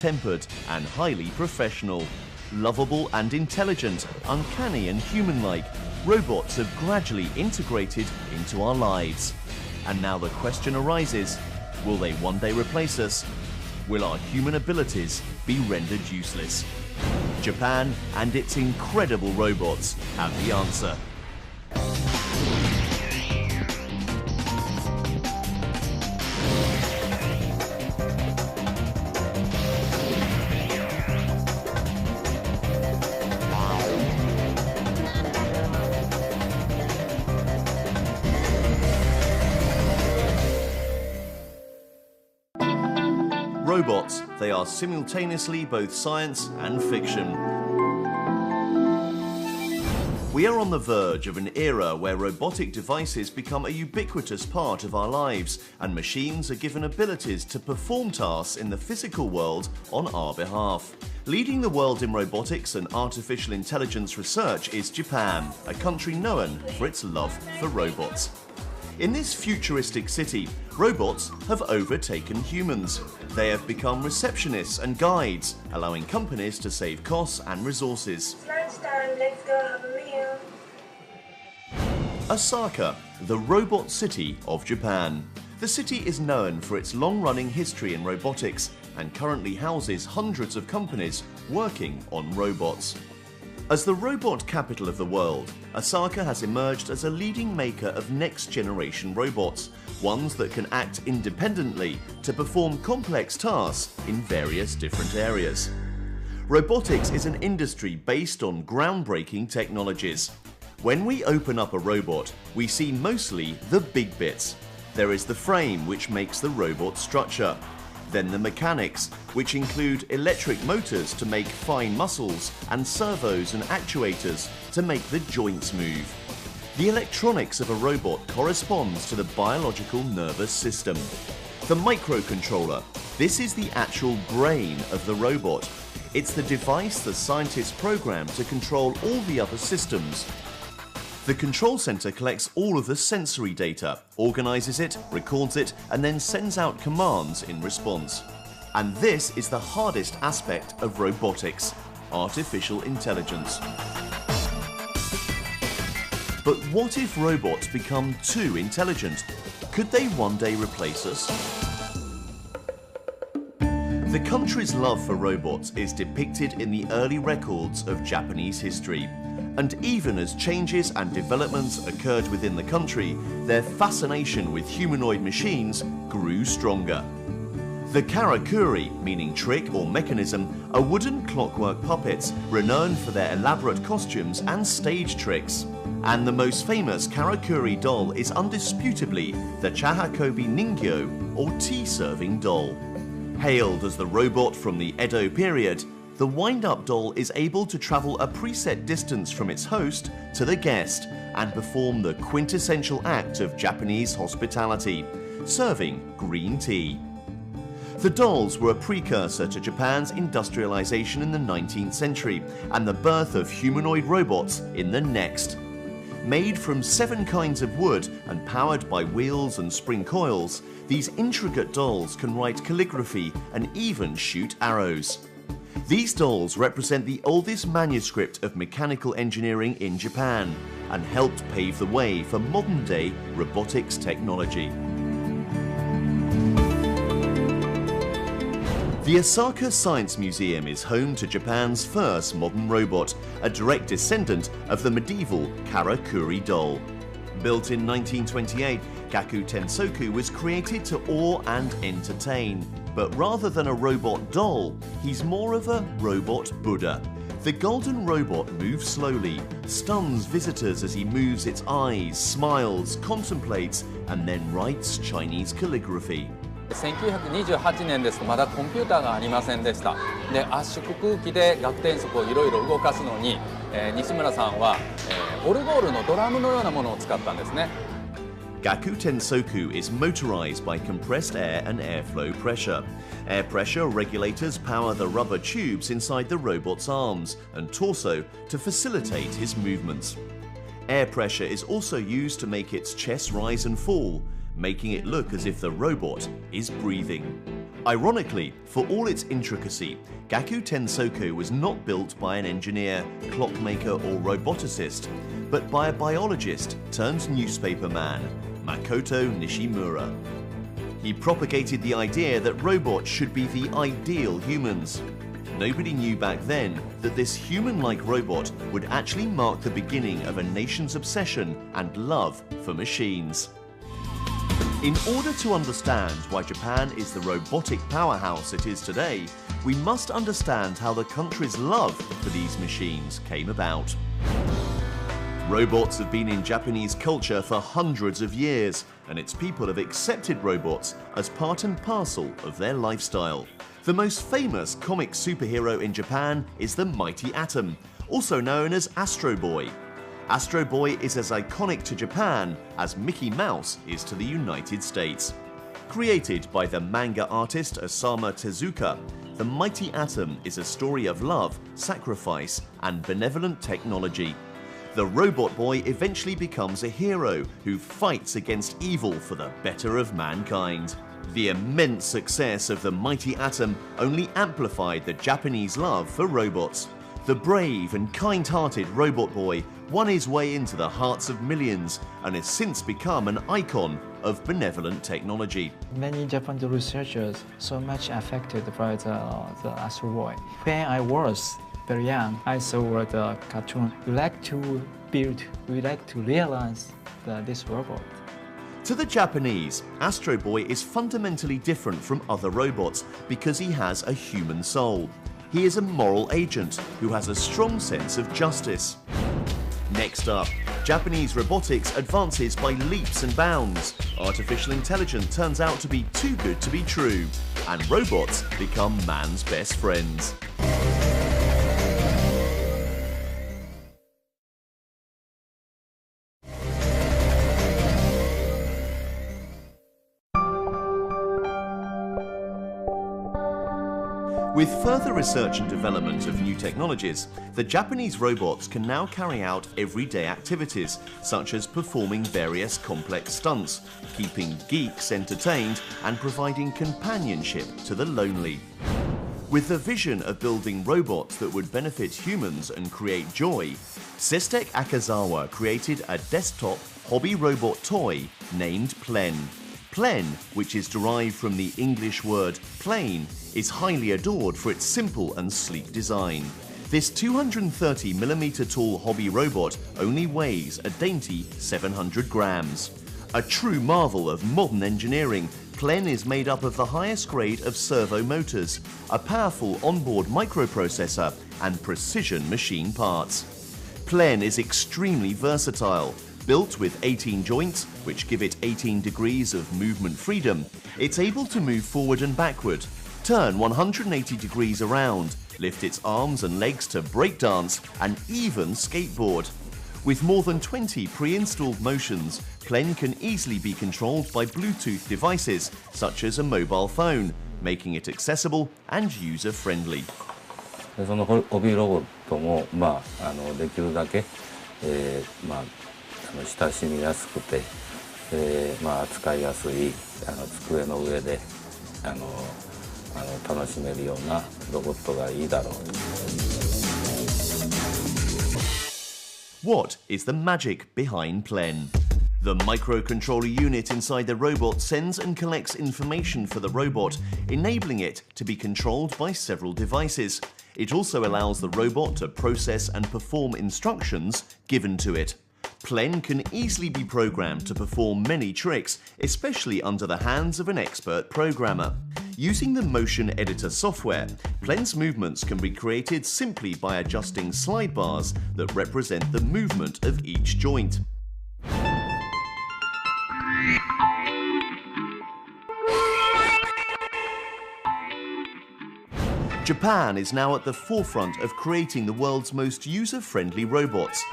tempered and highly professional. Lovable and intelligent, uncanny and human-like, robots have gradually integrated into our lives. And now the question arises, will they one day replace us? Will our human abilities be rendered useless? Japan and its incredible robots have the answer. Robots, they are simultaneously both science and fiction. We are on the verge of an era where robotic devices become a ubiquitous part of our lives, and machines are given abilities to perform tasks in the physical world on our behalf. Leading the world in robotics and artificial intelligence research is Japan, a country known for its love for robots. In this futuristic city, robots have overtaken humans. They have become receptionists and guides, allowing companies to save costs and resources. Lunchtime, let's go have a meal. Osaka, the robot city of Japan. The city is known for its long-running history in robotics and currently houses hundreds of companies working on robots. As the robot capital of the world, Osaka has emerged as a leading maker of next-generation robots, ones that can act independently to perform complex tasks in various different areas. Robotics is an industry based on groundbreaking technologies. When we open up a robot, we see mostly the big bits. There is the frame, which makes the robot structure. Then the mechanics, which include electric motors to make fine muscles and servos and actuators to make the joints move. The electronics of a robot corresponds to the biological nervous system. The microcontroller, this is the actual brain of the robot. It's the device the scientists program to control all the other systems. The control center collects all of the sensory data, organizes it, records it, and then sends out commands in response. And this is the hardest aspect of robotics: artificial intelligence. But what if robots become too intelligent? Could they one day replace us? The country's love for robots is depicted in the early records of Japanese history. And even as changes and developments occurred within the country, their fascination with humanoid machines grew stronger. The karakuri, meaning trick or mechanism, are wooden clockwork puppets renowned for their elaborate costumes and stage tricks. And the most famous karakuri doll is undisputably the Chahakobi Ningyo, or tea-serving doll. Hailed as the robot from the Edo period, the wind-up doll is able to travel a preset distance from its host to the guest and perform the quintessential act of Japanese hospitality, serving green tea. The dolls were a precursor to Japan's industrialization in the 19th century and the birth of humanoid robots in the next. Made from 7 kinds of wood and powered by wheels and spring coils, these intricate dolls can write calligraphy and even shoot arrows. These dolls represent the oldest manuscript of mechanical engineering in Japan and helped pave the way for modern-day robotics technology. The Osaka Science Museum is home to Japan's first modern robot, a direct descendant of the medieval karakuri doll. Built in 1928, Gaku Tensoku was created to awe and entertain. But rather than a robot doll, he's more of a robot Buddha. The golden robot moves slowly, stuns visitors as he moves its eyes, smiles, contemplates, and then writes Chinese calligraphy. 1928年ですとまだコンピューターがありませんでした。で、圧縮空気で学天則をいろいろ動かすのに、西村さんは、オルゴールのドラムのようなものを使ったんですね。Gaku Tensoku is motorized by compressed air and airflow pressure. Air pressure regulators power the rubber tubes inside the robot's arms and torso to facilitate his movements. Air pressure is also used to make its chest rise and fall, making it look as if the robot is breathing. Ironically, for all its intricacy, Gaku Tensoku was not built by an engineer, clockmaker or roboticist, but by a biologist turned newspaper man, Makoto Nishimura. He propagated the idea that robots should be the ideal humans. Nobody knew back then that this human-like robot would actually mark the beginning of a nation's obsession and love for machines. In order to understand why Japan is the robotic powerhouse it is today, we must understand how the country's love for these machines came about. Robots have been in Japanese culture for hundreds of years, and its people have accepted robots as part and parcel of their lifestyle. The most famous comic superhero in Japan is the Mighty Atom, also known as Astro Boy. Astro Boy is as iconic to Japan as Mickey Mouse is to the United States. Created by the manga artist Osamu Tezuka, the Mighty Atom is a story of love, sacrifice, and benevolent technology. The robot boy eventually becomes a hero who fights against evil for the better of mankind. The immense success of the Mighty Atom only amplified the Japanese love for robots. The brave and kind-hearted robot boy won his way into the hearts of millions and has since become an icon of benevolent technology. Many Japanese researchers so much affected by the Astro Boy. When I was very young, I saw the cartoon. We like to build, we like to realize this robot. To the Japanese, Astro Boy is fundamentally different from other robots because he has a human soul. He is a moral agent who has a strong sense of justice. Next up, Japanese robotics advances by leaps and bounds. Artificial intelligence turns out to be too good to be true, and robots become man's best friends. With further research and development of new technologies, the Japanese robots can now carry out everyday activities, such as performing various complex stunts, keeping geeks entertained, and providing companionship to the lonely. With the vision of building robots that would benefit humans and create joy, Sestek Akazawa created a desktop hobby robot toy named Plen. Plen, which is derived from the English word plain, is highly adored for its simple and sleek design. This 230mm tall hobby robot only weighs a dainty 700 grams. A true marvel of modern engineering, Plen is made up of the highest grade of servo motors, a powerful onboard microprocessor, and precision machine parts. Plen is extremely versatile. Built with 18 joints, which give it 18 degrees of movement freedom, it's able to move forward and backward, turn 180 degrees around, lift its arms and legs to breakdance, and even skateboard. With more than 20 pre-installed motions, Plen can easily be controlled by Bluetooth devices, such as a mobile phone, making it accessible and user-friendly. そのホビーロボットも、できるだけ、親しみやすくて、扱いやすい机の上で楽しめるようなロボットがいいだろう。What is the magic behind Plen? The microcontroller unit inside the robot sends and collects information for the robot, enabling it to be controlled by several devices. It also allows the robot to process and perform instructions given to it. Plen can easily be programmed to perform many tricks, especially under the hands of an expert programmer. Using the motion editor software, Plen's movements can be created simply by adjusting slide bars that represent the movement of each joint. Japan is now at the forefront of creating the world's most user-friendly robots.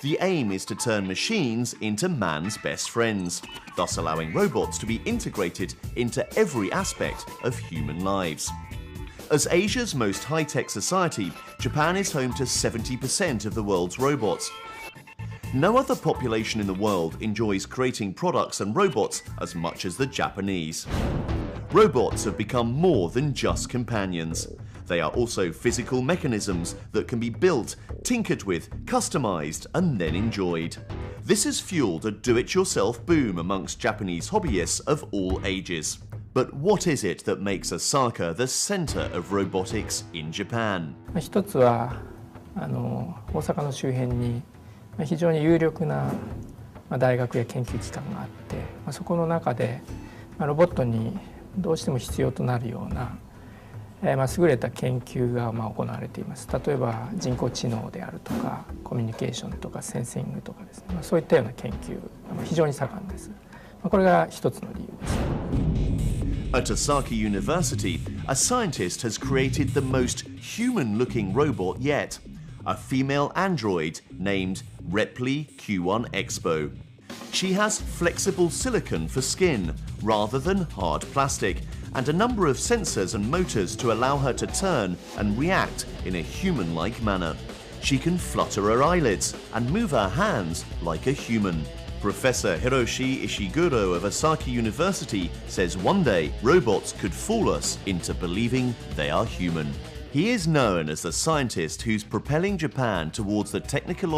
The aim is to turn machines into man's best friends, thus allowing robots to be integrated into every aspect of human lives. As Asia's most high-tech society, Japan is home to 70% of the world's robots. No other population in the world enjoys creating products and robots as much as the Japanese. robots have become more than just companions. They are also physical mechanisms that can be built, tinkered with, customized, and then enjoyed. This has fueled a do-it-yourself boom amongst Japanese hobbyists of all ages. But what is it that makes Osaka the center of robotics in Japan? 一つは大阪の周辺に非常に有力な大学や研究機関があって、そこの中でロボットにどうしても必要となるような優れた研究が行われています。例えば人工知能であるとかコミュニケーションとかセンシングとかですね、そういったような研究非常に盛んです。これが一つの理由です。At Osaka University, a scientist has created the most human-looking robot yet, a female android named Repli Q1 Expo. She has flexible silicon for skin rather than hard plastic, and a number of sensors and motors to allow her to turn and react in a human-like manner. She can flutter her eyelids and move her hands like a human. Professor Hiroshi Ishiguro of Osaka University says one day robots could fool us into believing they are human. He is known as the scientist who's propelling Japan towards the technological